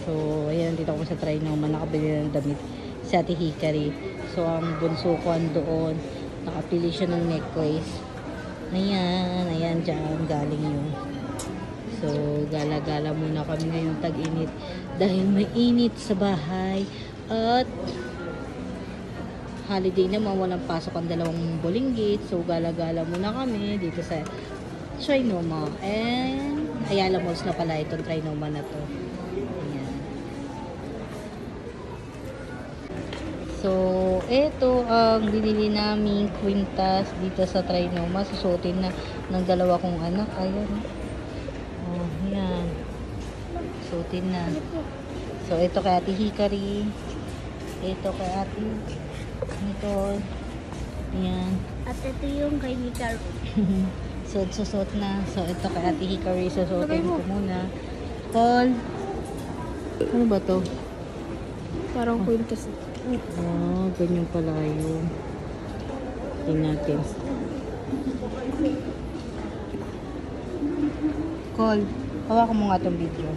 So, ayan, dito ako sa Trinoma, nakabili ng damit sa Ate Hikari. So, ang bunso ko doon, nakapili siya ng necklace. Ayan, dyan, galing yun. So, gala-gala muna kami ngayong tag-init dahil may init sa bahay at holiday naman, walang pasok ang dalawang bulinggit. So, gala-gala muna kami dito sa Trinoma. And, Ayala Malls na pala itong Trinoma na to. Ayan. So, ito ang binili naming kwintas dito sa Trinoma. Susuotin na ng dalawa kong anak. Ayan. Oh, ayan. Susuotin na. So, ito kay Ate Hikari. Ito kay Ate Nicole. Ayan. At ito yung kay Nicole. So, susot na. So, ito kay Ate Hikari. Susutin ko muna. Paul. Ano ba to? Parang kwintas. Oh, ganyan pala yun. Tingnan natin. Cole, hawakan mo nga itong video.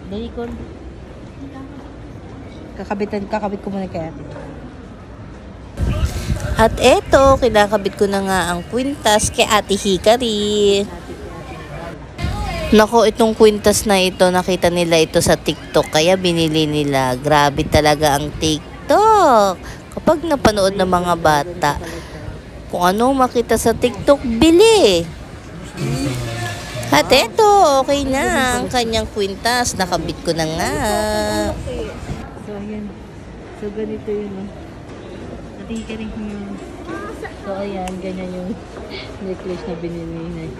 Dali, Cole. Kakabit ko muna kay Ate. At eto, kinakabit ko na nga ang kwintas kay Ate Hikari. Nako, itong kwintas na ito, nakita nila ito sa TikTok, kaya binili nila. Grabe talaga ang TikTok. Kapag napanood ng mga bata, kung ano makita sa TikTok, bili. At eto, okay na ang kanyang kwintas. Nakabit ko na nga. So, ayan. So, ganito yun. Ate Hikari yun. So, ayan. Ganyan yung necklace na binili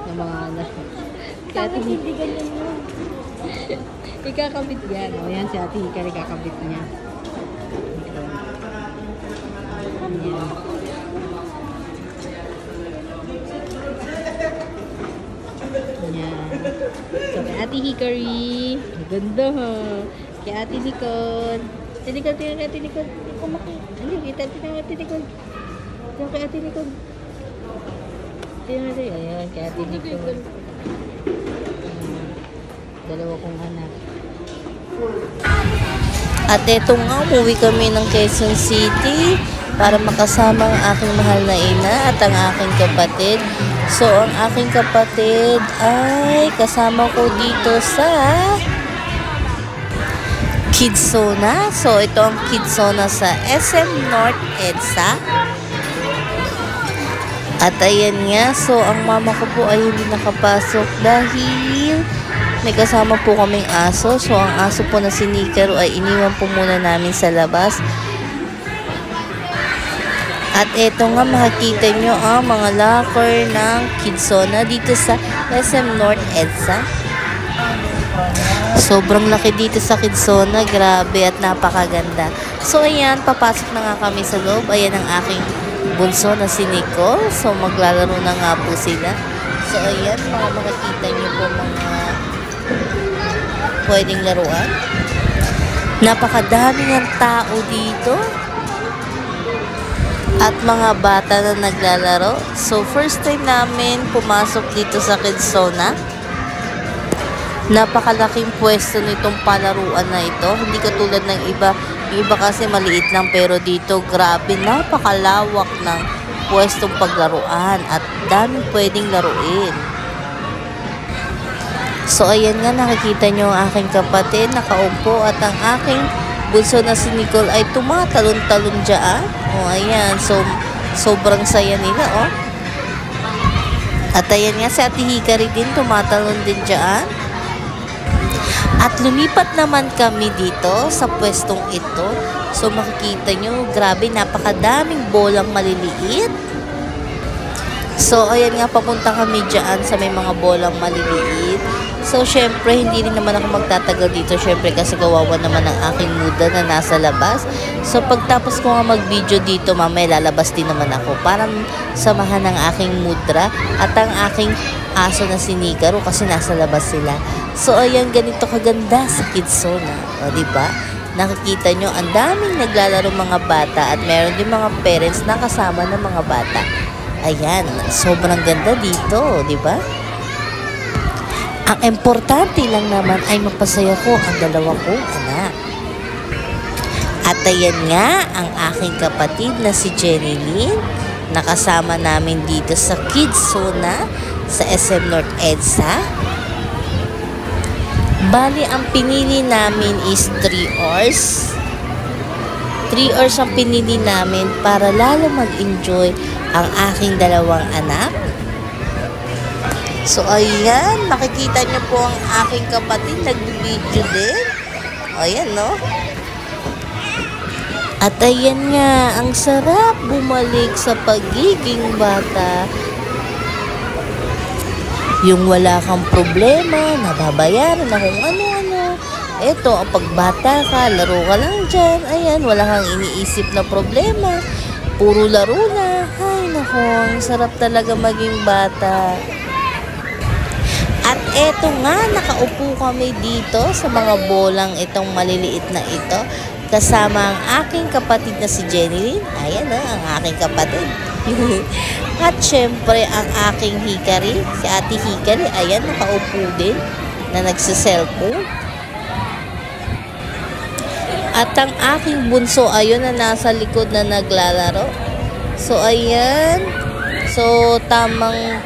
ng mga anak. Kaya Ate Hikari, ganyan yun. Ikakabit yan. O, yan si Ate Hikari, kakabit niya. Ayan. Ayan. So, kay Ate Hikari. Ganda ha. Kay Ate Nicole. Ate Nicole, tingnan kay Ate Nicole. Hindi ko makita. Hindi, kita kay Ate Nicole. Tingnan kay Ate Nicole. Tingnan natin. Ayan, kay Ate Nicole. Dalawa kong anak. At eto nga, umuwi kami ng Quezon City para makasama ang aking mahal na ina at ang aking kapatid. So, ang aking kapatid ay kasama ko dito sa Kidzona. So, ito ang Kidzona sa SM North EDSA. At ayan nga, so ang mama ko po ay hindi nakapasok dahil may kasama po kaming aso. So, ang aso po na si Nicaro ay iniwan po muna namin sa labas. At eto nga, makikita nyo ang mga locker ng Kidzona dito sa SM North EDSA. Sobrang laki dito sa Kidzona, grabe at napakaganda. So ayan, papasok na nga kami sa loob. Ayan ang aking bunso na si Nicole. So maglalaro na nga po sila. So ayan, mga makikita nyo po mga pwedeng laruan. Napakadami ng tao dito. At mga bata na naglalaro. So first time namin pumasok dito sa Kidzona. Napakalaking pwesto nitong palaruan na ito. Hindi katulad ng iba. Yung iba kasi maliit lang, pero dito grabe, napakalawak ng pwestong paglaruan at daming pwedeng laruin. So ayan nga, nakikita nyo ang aking kapatid nakaupo at ang aking bunso na si Nicole ay tumatalon-talon dyan. O ayan, so sobrang saya nila, oh. At ayan nga, si Ate Hikari din tumatalon din dyan. At lumipat naman kami dito sa pwestong ito. So makikita nyo, grabe, napakadaming bolang maliliit. So ayan nga, papunta kami dyan sa may mga bolang maliliit. So syempre, hindi rin naman ako magtatagal dito. Syempre kasi kawawa naman ang aking muda na nasa labas. So pagtapos ko nga mag-video dito, mamaya lalabas din naman ako para samahan ng aking mudra at ang aking aso na si Nicaro kasi nasa labas sila. So ayan, ganito kaganda sa Kidzona. O diba? Nakikita nyo, ang daming naglalaro mga bata at meron din mga parents na kasama ng mga bata. Ayan, sobrang ganda dito, diba? Ang importante lang naman ay mapasaya ko ang dalawa kong anak. At ayan nga ang aking kapatid na si Jenny Lynn, nakasama namin dito sa Kids Zona sa SM North EDSA. Bali, ang pinili namin is 3 hours. 3 hours ang pinili namin para lalo mag-enjoy ang aking dalawang anak. So, ayan, makikita niyo po ang aking kapatid, nag-video din. Ayan, no? At ayan nga, ang sarap bumalik sa pagiging bata. Yung wala kang problema, nababayaran na kung ano-ano. Eto, ang pagbata ka, laro ka lang dyan. Ayan, wala kang iniisip na problema. Puro laro na. Ay, nako, ang sarap talaga maging bata. At eto nga, nakaupo kami dito sa mga bolang itong maliliit na ito. Kasama ang aking kapatid na si Jenny Lynn. Ayan na, ang aking kapatid. At syempre, ang aking hikari, si Ate Hikari, ayan, nakaupo din na nagsiselfone. At ang aking bunso, ayun na nasa likod na naglalaro. So, ayan. So, tamang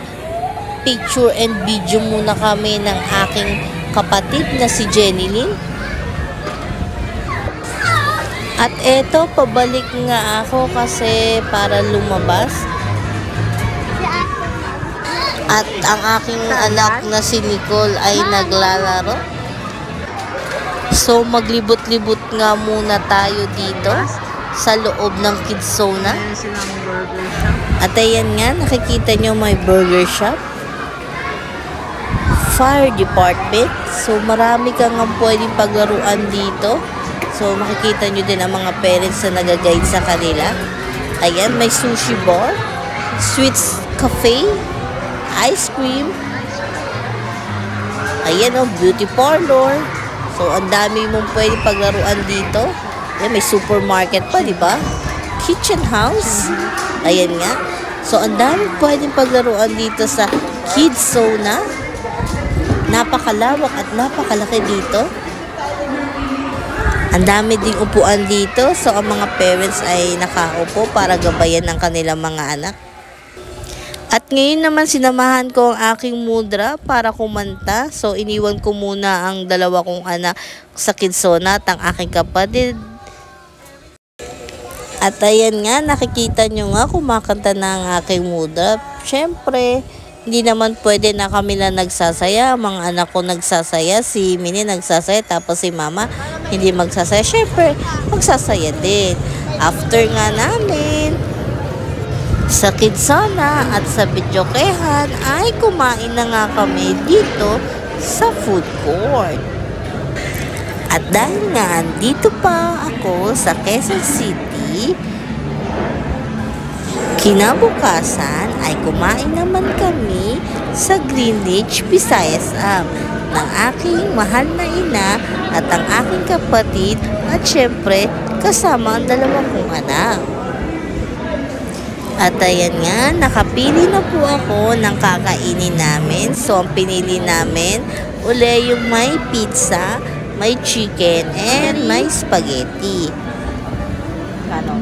picture and video muna kami ng aking kapatid na si Jenny Lynn. At eto, pabalik nga ako kasi para lumabas. At ang aking anak na si Nicole ay naglalaro. So, maglibot-libot nga muna tayo dito sa loob ng Kids Zona. At ayan nga, nakikita nyo may burger shop. Fire department. So, marami kang pwedeng paglaruan dito. So, makikita nyo din ang mga parents na nag-guide sa kanila. Ayan, may sushi bar, sweets cafe, ice cream. Ayan, oh, beauty parlor. So, ang dami mong pwedeng paglaruan dito. Ayan, may supermarket pa, di ba? Kitchen house. Ayan nga. So, ang dami pwedeng paglaruan dito sa Kids Zona. Napakalawak at napakalaki dito. Ang dami ding upuan dito. So, ang mga parents ay nakaupo para gabayan ng kanilang mga anak. At ngayon naman sinamahan ko ang aking mudra para kumanta. So, iniwan ko muna ang dalawa kong anak sa Kids Zona at ang aking kapatid. At ayan nga, nakikita nyo nga kumakanta na ang aking mudra. Siyempre, hindi naman pwede na kami lang nagsasaya. Mga anak ko nagsasaya. Si Minnie nagsasaya. Tapos si Mama hindi magsasaya. Siyempre, magsasaya din. After nga namin sa Kids Zona at sa Videokehan ay kumain na nga kami dito sa food court. At dahil nga dito pa ako sa Quezon City, kinabukasan ay kumain naman kami sa Greenwich, Visayas ng aking mahal na ina at ang aking kapatid at syempre kasama ang dalawang kong anak. At ayan nga, nakapili na po ako ng kakainin namin. So, ang pinili namin, uli yung may pizza, may chicken, and may spaghetti. Ano?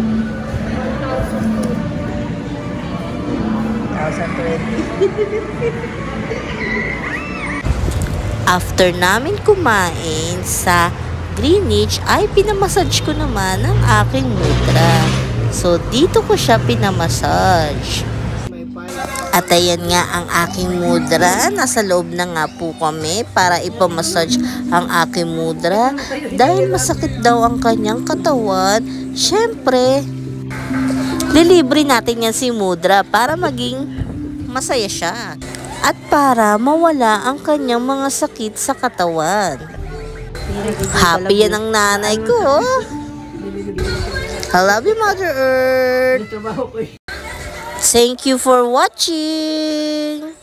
1,020. After namin kumain sa Greenwich, ay pinamassage ko naman ang aking mudra. So, dito ko siya pinamassage. At ayan nga ang aking mudra. Nasa loob na nga po kami para ipamassage ang aking mudra. Dahil masakit daw ang kanyang katawan, syempre, lilibre natin yan si mudra para maging masaya siya. At para mawala ang kanyang mga sakit sa katawan. Happy yan ang nanay ko. I love you, Mother Earth. Thank you for watching.